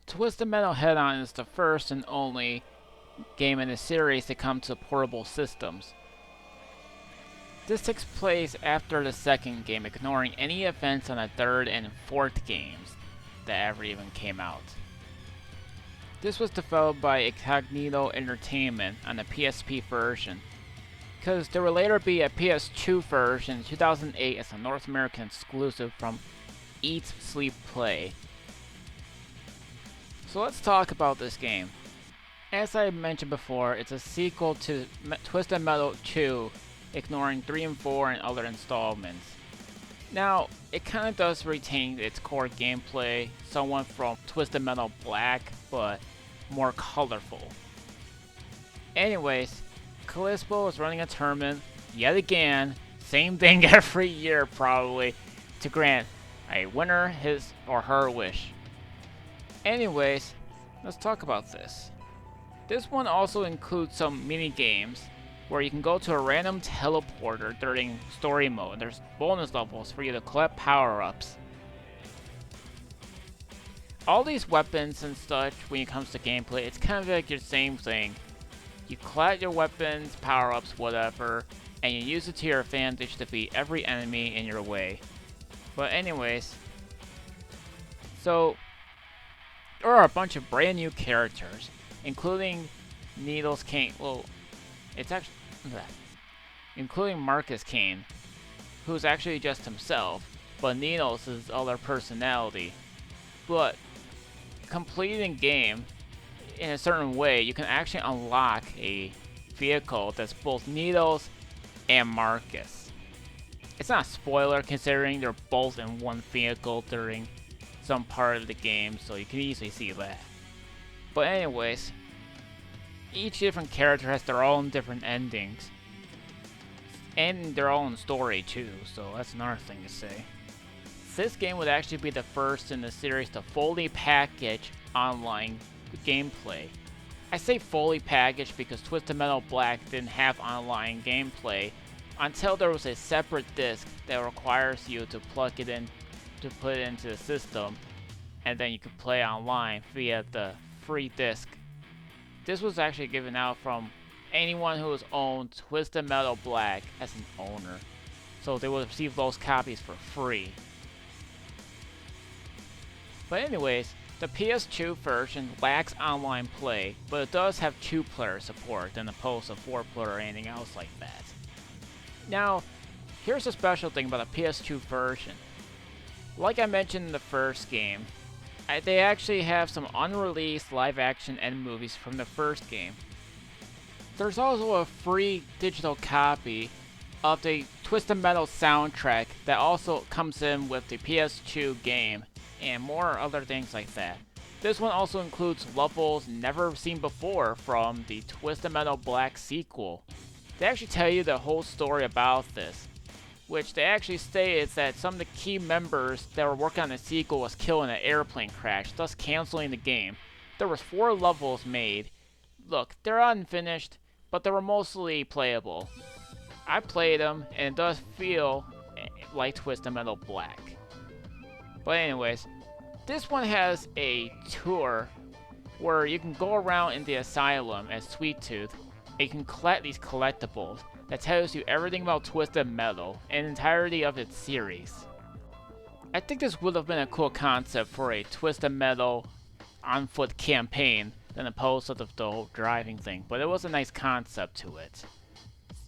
Twisted Metal Head-On is the first and only game in the series to come to portable systems. This takes place after the second game, ignoring any events on the third and fourth games that ever even came out. This was developed by Incognito Entertainment on the PSP version, because there will later be a PS2 version in 2008 as a North American exclusive from Eat Sleep Play. So let's talk about this game. As I mentioned before, it's a sequel to Twisted Metal 2, ignoring 3 and 4 and other installments. Now, it kind of does retain its core gameplay, somewhat from Twisted Metal Black, but more colorful. Anyways, Callisto is running a tournament, yet again, same thing every year probably, to grant a winner his or her wish. Anyways, let's talk about this. This one also includes some mini games where you can go to a random teleporter during story mode. There's bonus levels for you to collect power-ups. All these weapons and such, when it comes to gameplay, it's kind of like your same thing. You collect your weapons, power-ups, whatever, and you use it to your advantage to defeat every enemy in your way. But anyways, so there are a bunch of brand new characters, including Needles Kane. Well, it's actually including Marcus Kane, who's actually just himself, but Needles is other personality. But completing game in a certain way, you can actually unlock a vehicle that's both Needles and Marcus. It's not a spoiler considering they're both in one vehicle during some part of the game, so you can easily see that. But anyways, each different character has their own different endings, and their own story too, so that's another thing to say. This game would actually be the first in the series to fully package online gameplay. I say fully packaged because Twisted Metal Black didn't have online gameplay until there was a separate disc that requires you to plug it in to put it into the system, and then you can play online via the free disc. This was actually given out from anyone who has owned Twisted Metal Black as an owner, so they will receive those copies for free. But anyways, the PS2 version lacks online play, but it does have 2-player support as opposed to 4-player or anything else like that. Now, here's the special thing about the PS2 version. Like I mentioned in the first game, they actually have some unreleased live-action end movies from the first game. There's also a free digital copy of the Twisted Metal soundtrack that also comes in with the PS2 game, and more other things like that. This one also includes levels never seen before from the Twisted Metal Black sequel. They actually tell you the whole story about this, which they actually say is that some of the key members that were working on the sequel was killed in an airplane crash, thus canceling the game. There was 4 levels made. Look, they're unfinished, but they were mostly playable. I played them, and it does feel like Twisted Metal Black. But anyways, this one has a tour where you can go around in the asylum as Sweet Tooth, and you can collect these collectibles that tells you everything about Twisted Metal and the entirety of its series. I think this would have been a cool concept for a Twisted Metal on-foot campaign than opposed to the whole driving thing, but it was a nice concept to it.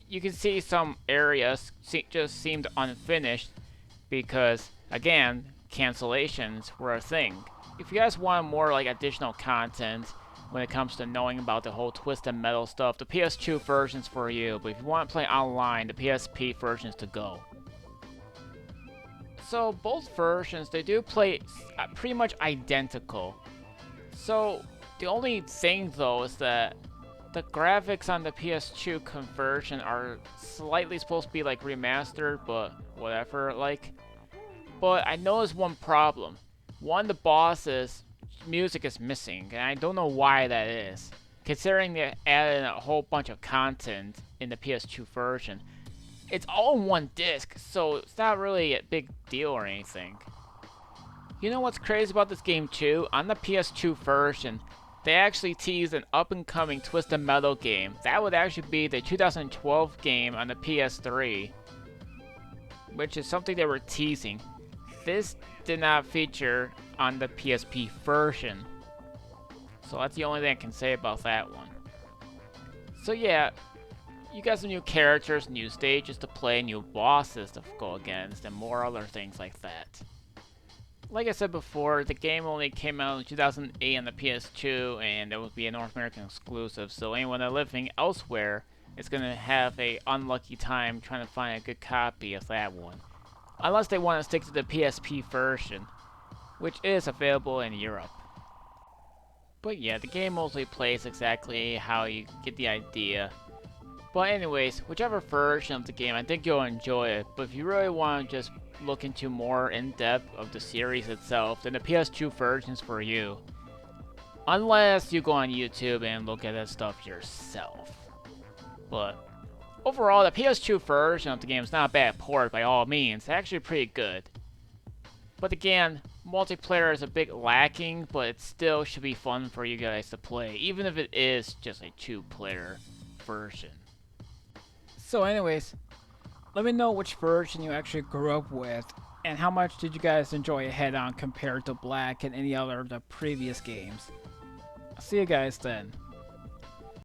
You can see some areas just seemed unfinished because, again, cancellations were a thing. If you guys want more like additional content when it comes to knowing about the whole Twisted Metal stuff, the PS2 version's for you, but if you want to play online, the PSP version's to go. So both versions, they do play pretty much identical. So the only thing though is that the graphics on the PS2 conversion are slightly supposed to be like remastered, but whatever, like. But I noticed one problem. One, the boss's music is missing, and I don't know why that is. Considering they added a whole bunch of content in the PS2 version. It's all in one disc, so it's not really a big deal or anything. You know what's crazy about this game too? On the PS2 version, they actually teased an up-and-coming Twisted Metal game. That would actually be the 2012 game on the PS3, which is something they were teasing. This did not feature on the PSP version, so that's the only thing I can say about that one. So yeah, you got some new characters, new stages to play, new bosses to go against, and more other things like that. Like I said before, the game only came out in 2008 on the PS2, and it would be a North American exclusive, so anyone that's living elsewhere is going to have a unlucky time trying to find a good copy of that one. Unless they want to stick to the PSP version, which is available in Europe. But yeah, the game mostly plays exactly how you get the idea. But anyways, whichever version of the game, I think you'll enjoy it. But if you really want to just look into more in-depth of the series itself, then the PS2 version's for you. Unless you go on YouTube and look at that stuff yourself. But overall, the PS2 version of the game is not a bad port by all means. It's actually pretty good. But again, multiplayer is a bit lacking, but it still should be fun for you guys to play, even if it is just a 2-player version. So anyways, let me know which version you actually grew up with, and how much did you guys enjoy Head-On compared to Black and any other of the previous games. See you guys then.